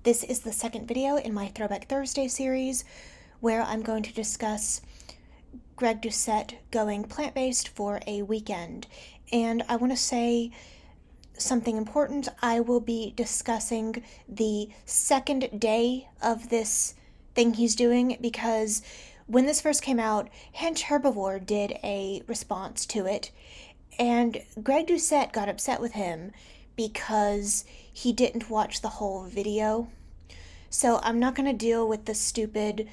This is the second video in my Throwback Thursday series where I'm going to discuss Greg Doucette going plant-based for a weekend. And I want to say something important. I will be discussing the second day of this thing he's doing because when this first came out, Hench Herbivore did a response to it, and Greg Doucette got upset with him because he didn't watch the whole video. So I'm not going to deal with the stupid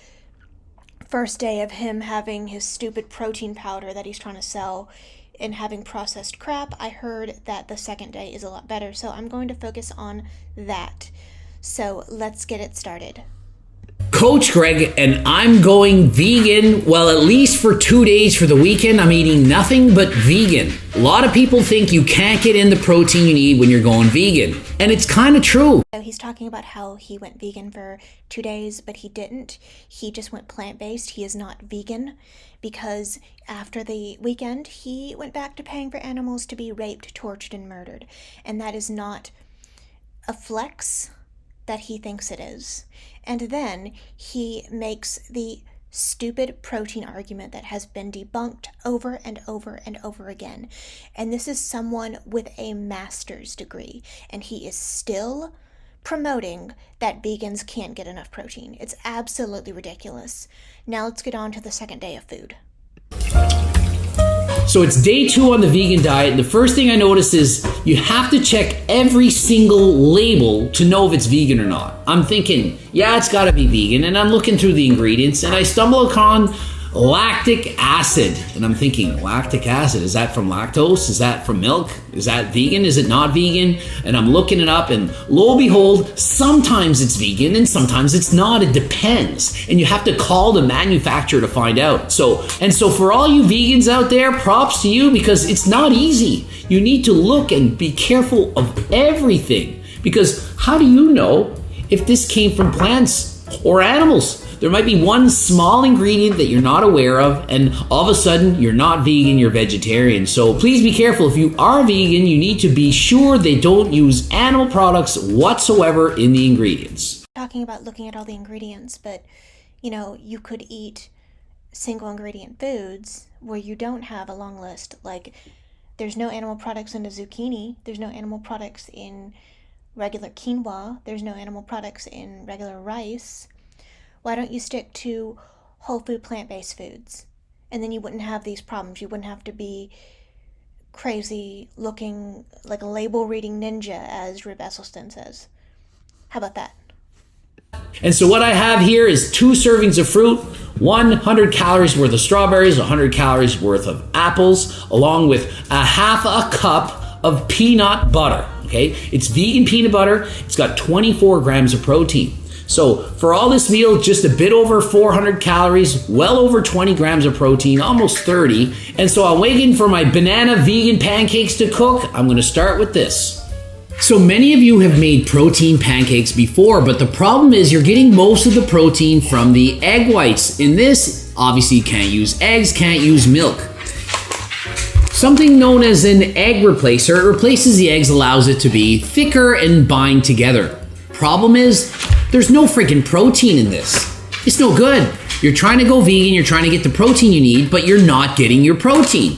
first day of him having his stupid protein powder that he's trying to sell and having processed crap. I heard that the second day is a lot better, so I'm going to focus on that. So let's get it started. Coach Greg, and I'm going vegan, well, at least for 2 days for the weekend. I'm eating nothing but vegan. A lot of people think you can't get in the protein you need when you're going vegan, and it's kind of true. So he's talking about how he went vegan for 2 days, but he didn't. He just went plant-based. He is not vegan because after the weekend, he went back to paying for animals to be raped, tortured, and murdered. And that is not a flex that he thinks it is. And then he makes the stupid protein argument that has been debunked over and over and over again. And this is someone with a master's degree, and he is still promoting that vegans can't get enough protein. It's absolutely ridiculous. Now let's get on to the second day of food. So it's day 2 on the vegan diet, and the first thing I noticed is you have to check every single label to know if it's vegan or not. I'm thinking, yeah, it's gotta be vegan, and I'm looking through the ingredients, and I stumble upon lactic acid. And I'm thinking, lactic acid, is that from lactose? Is that from milk? Is that vegan? Is it not vegan? And I'm looking it up, and lo and behold, sometimes it's vegan and sometimes it's not. It depends. And you have to call the manufacturer to find out. So for all you vegans out there, props to you, because it's not easy. You need to look and be careful of everything, because how do you know if this came from plants or animals? There might be one small ingredient that you're not aware of, and all of a sudden you're not vegan, you're vegetarian. So please be careful. If you are vegan, you need to be sure they don't use animal products whatsoever in the ingredients. Talking about looking at all the ingredients, but you could eat single ingredient foods where you don't have a long list. Like, there's no animal products in the zucchini, there's no animal products in regular quinoa, there's no animal products in regular rice. Why don't you stick to whole food plant-based foods? And then you wouldn't have these problems. You wouldn't have to be crazy looking like a label reading ninja, as Rib Esselstyn says. How about that? And so what I have here is 2 servings of fruit, 100 calories worth of strawberries, 100 calories worth of apples, along with a half a cup of peanut butter. Okay, it's vegan peanut butter. It's got 24 grams of protein. So for all this meal, just a bit over 400 calories, well over 20 grams of protein, almost 30. And so I'm waiting for my banana vegan pancakes to cook. I'm gonna start with this. So many of you have made protein pancakes before, but the problem is you're getting most of the protein from the egg whites. In this, obviously you can't use eggs, can't use milk. Something known as an egg replacer, it replaces the eggs, allows it to be thicker and bind together. Problem is, there's no freaking protein in this. It's no good. You're trying to go vegan, you're trying to get the protein you need, but you're not getting your protein.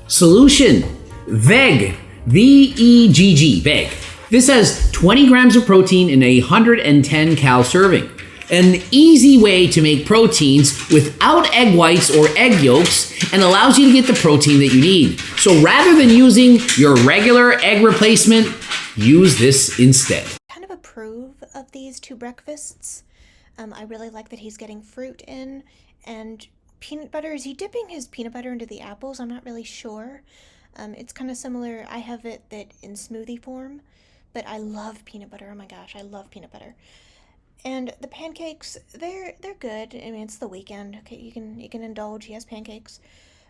Solution, VEG, V-E-G-G, VEG. This has 20 grams of protein in a 110 cal serving. An easy way to make proteins without egg whites or egg yolks, and allows you to get the protein that you need. So rather than using your regular egg replacement, use this instead. Approve of these 2 breakfasts. I really like that he's getting fruit in and peanut butter. Is he dipping his peanut butter into the apples? I'm not really sure. It's kind of similar. I have it that in smoothie form, but I love peanut butter. Oh my gosh, I love peanut butter. And the pancakes, they're good. I mean, it's the weekend. Okay, you can indulge. He has pancakes,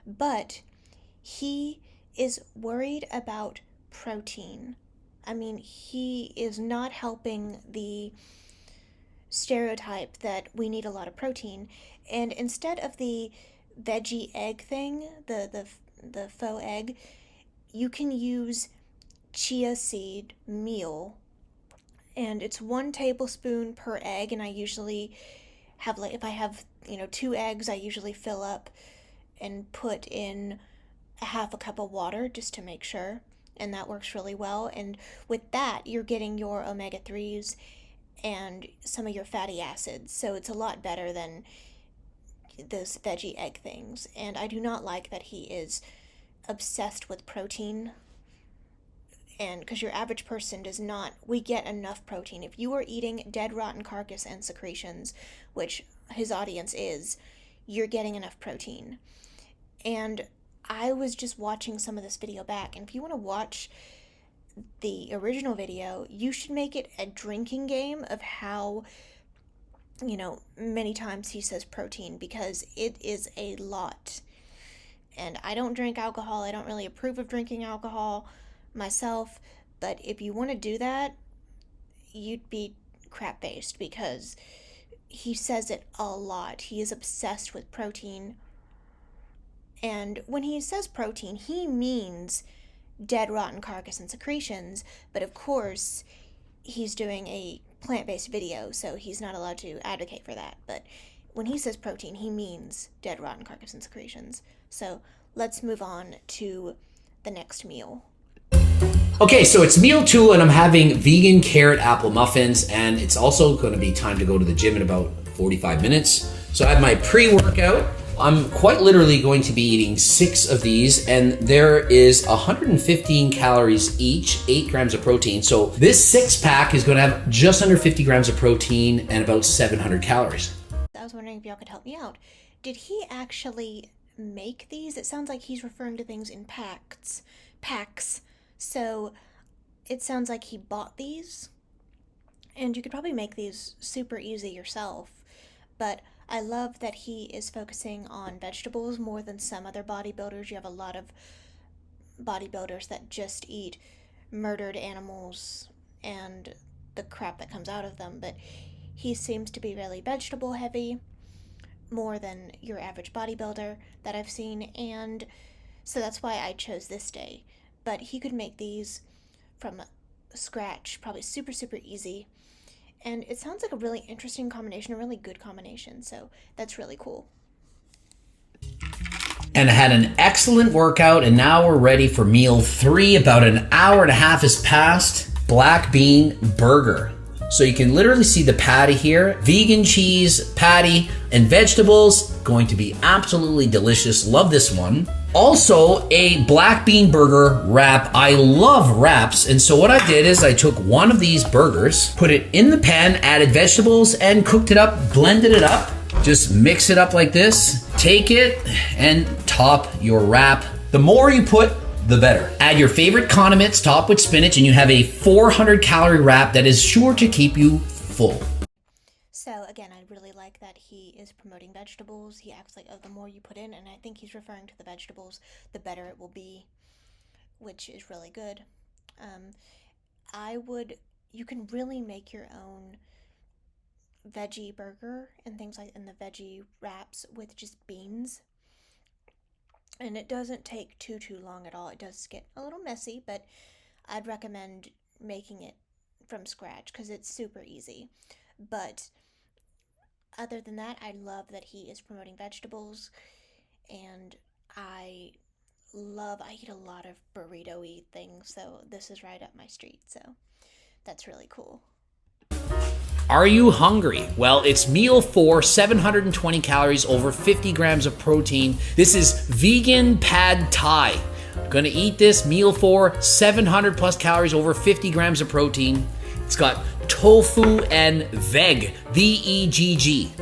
but he is worried about protein. I mean, he is not helping the stereotype that we need a lot of protein. And instead of the veggie egg thing, the faux egg, you can use chia seed meal and it's 1 tablespoon per egg. And I usually have, like, if I have, 2 eggs, I usually fill up and put in a half a cup of water just to make sure. And that works really well. And with that, you're getting your omega 3s and some of your fatty acids. So it's a lot better than those veggie egg things. And I do not like that he is obsessed with protein. And because your average person does not, we get enough protein. If you are eating dead, rotten carcass and secretions, which his audience is, you're getting enough protein. And I was just watching some of this video back, and if you want to watch the original video, you should make it a drinking game of how, many times he says protein, because it is a lot. And I don't drink alcohol. I don't really approve of drinking alcohol myself, but if you want to do that, you'd be crap-faced, because he says it a lot. He is obsessed with protein. And when he says protein, he means dead, rotten carcass and secretions. But of course, he's doing a plant-based video, so he's not allowed to advocate for that. But when he says protein, he means dead, rotten carcass and secretions. So let's move on to the next meal. Okay, so it's meal 2, and I'm having vegan carrot apple muffins, and it's also going to be time to go to the gym in about 45 minutes. So I have my pre-workout. I'm quite literally going to be eating 6 of these, and there is 115 calories each, 8 grams of protein. So this 6-pack is going to have just under 50 grams of protein and about 700 calories. I was wondering if y'all could help me out. Did he actually make these? It sounds like he's referring to things in packs. So it sounds like he bought these, and you could probably make these super easy yourself. But I love that he is focusing on vegetables more than some other bodybuilders. You have a lot of bodybuilders that just eat murdered animals and the crap that comes out of them, but he seems to be really vegetable heavy, more than your average bodybuilder that I've seen, and so that's why I chose this day. But he could make these from scratch, probably super, super easy. And it sounds like a really interesting combination, a really good combination. So that's really cool. And I had an excellent workout, and now we're ready for meal 3. About an hour and a half has passed. Black bean burger. So you can literally see the patty here. Vegan cheese, patty, and vegetables. Going to be absolutely delicious. Love this one. Also, a black bean burger wrap. I love wraps, and so what I did is I took one of these burgers, put it in the pan, added vegetables, and cooked it up, blended it up. Just mix it up like this. Take it and top your wrap. The more you put, the better. Add your favorite condiments, top with spinach, and you have a 400-calorie wrap that is sure to keep you full. So again, I really like that he is promoting vegetables. He acts like, oh, the more you put in, and I think he's referring to the vegetables, the better it will be, which is really good. You can really make your own veggie burger and things like, in the veggie wraps with just beans. And it doesn't take too long at all. It does get a little messy, but I'd recommend making it from scratch because it's super easy. But other than that, I love that he is promoting vegetables, and I eat a lot of burrito-y things, so this is right up my street, so that's really cool. Are you hungry? Well, it's meal 4, 720 calories, over 50 grams of protein. This is vegan pad thai. I'm gonna eat this meal 4, 700 plus calories, over 50 grams of protein. It's got tofu and veg, V-E-G-G.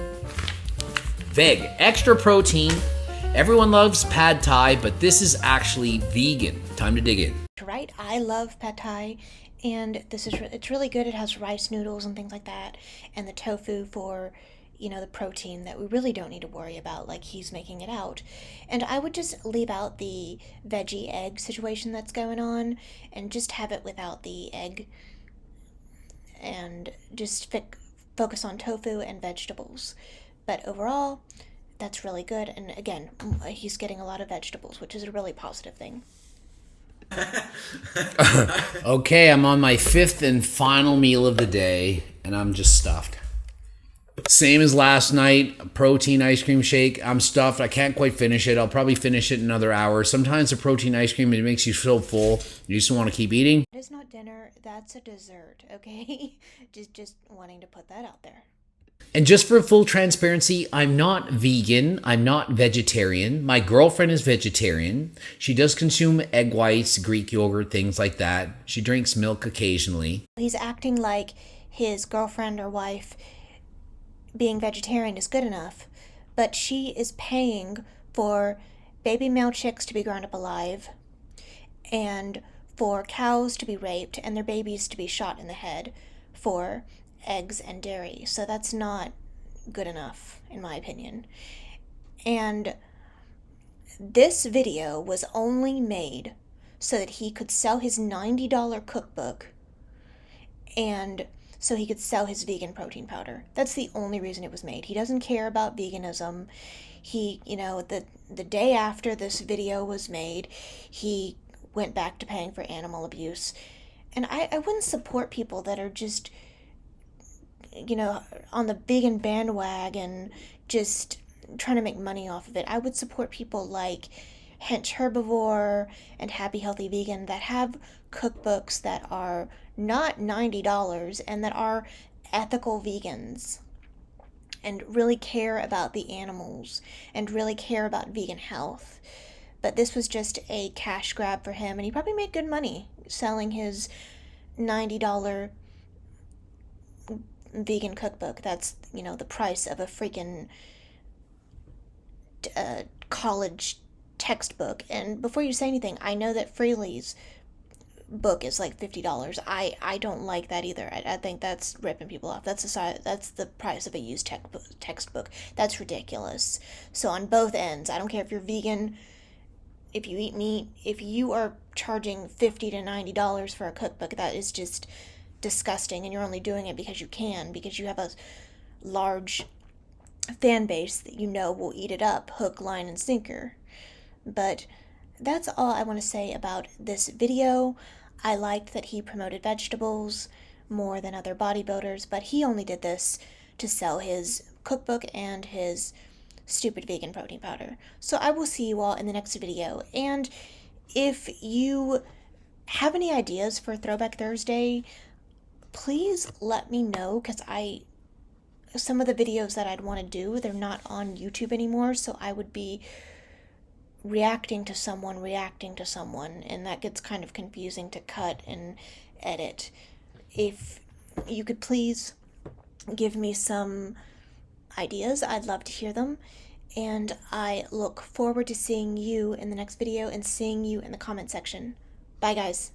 Veg, extra protein. Everyone loves pad thai, but this is actually vegan. Time to dig in. Right, I love pad thai, and it's really good. It has rice noodles and things like that, and the tofu for, the protein that we really don't need to worry about like he's making it out. And I would just leave out the veggie egg situation that's going on and just have it without the egg, and just focus on tofu and vegetables. But overall, that's really good. And again, he's getting a lot of vegetables, which is a really positive thing. Okay, I'm on my fifth and final meal of the day, and I'm just stuffed. Same as last night, a protein ice cream shake. I'm stuffed. I can't quite finish it. I'll probably finish it in another hour. Sometimes a protein ice cream, it makes you so full, you just want to keep eating. It is not dinner, that's a dessert, okay? just wanting to put that out there. And just for full transparency, I'm not vegan. I'm not vegetarian. My girlfriend is vegetarian. She does consume egg whites, Greek yogurt, things like that. She drinks milk occasionally. He's acting like his girlfriend or wife being vegetarian is good enough, but she is paying for baby male chicks to be grown up alive and for cows to be raped and their babies to be shot in the head for eggs and dairy. So that's not good enough, in my opinion. And this video was only made so that he could sell his $90 cookbook and so he could sell his vegan protein powder. That's the only reason it was made. He doesn't care about veganism. He, the day after this video was made, he went back to paying for animal abuse. And I wouldn't support people that are just, on the vegan bandwagon, just trying to make money off of it. I would support people like Hench Herbivore and Happy Healthy Vegan that have cookbooks that are not $90 and that are ethical vegans and really care about the animals and really care about vegan health. But this was just a cash grab for him, and he probably made good money selling his $90 vegan cookbook. That's, the price of a freaking college textbook. And before you say anything, I know that Freely's book is like $50. I don't like that either. I think that's ripping people off. That's the price of a used textbook. That's ridiculous. So on both ends, I don't care if you're vegan, if you eat meat, if you are charging $50 to $90 for a cookbook, that is just disgusting, and you're only doing it because you can, because you have a large fan base that will eat it up, hook, line, and sinker. But that's all I want to say about this video. I liked that he promoted vegetables more than other bodybuilders, but he only did this to sell his cookbook and his stupid vegan protein powder. So I will see you all in the next video. And if you have any ideas for Throwback Thursday, please let me know, because some of the videos that I'd want to do, they're not on YouTube anymore, so I would be reacting to someone, and that gets kind of confusing to cut and edit. If you could please give me some ideas, I'd love to hear them, and I look forward to seeing you in the next video and seeing you in the comment section. Bye, guys.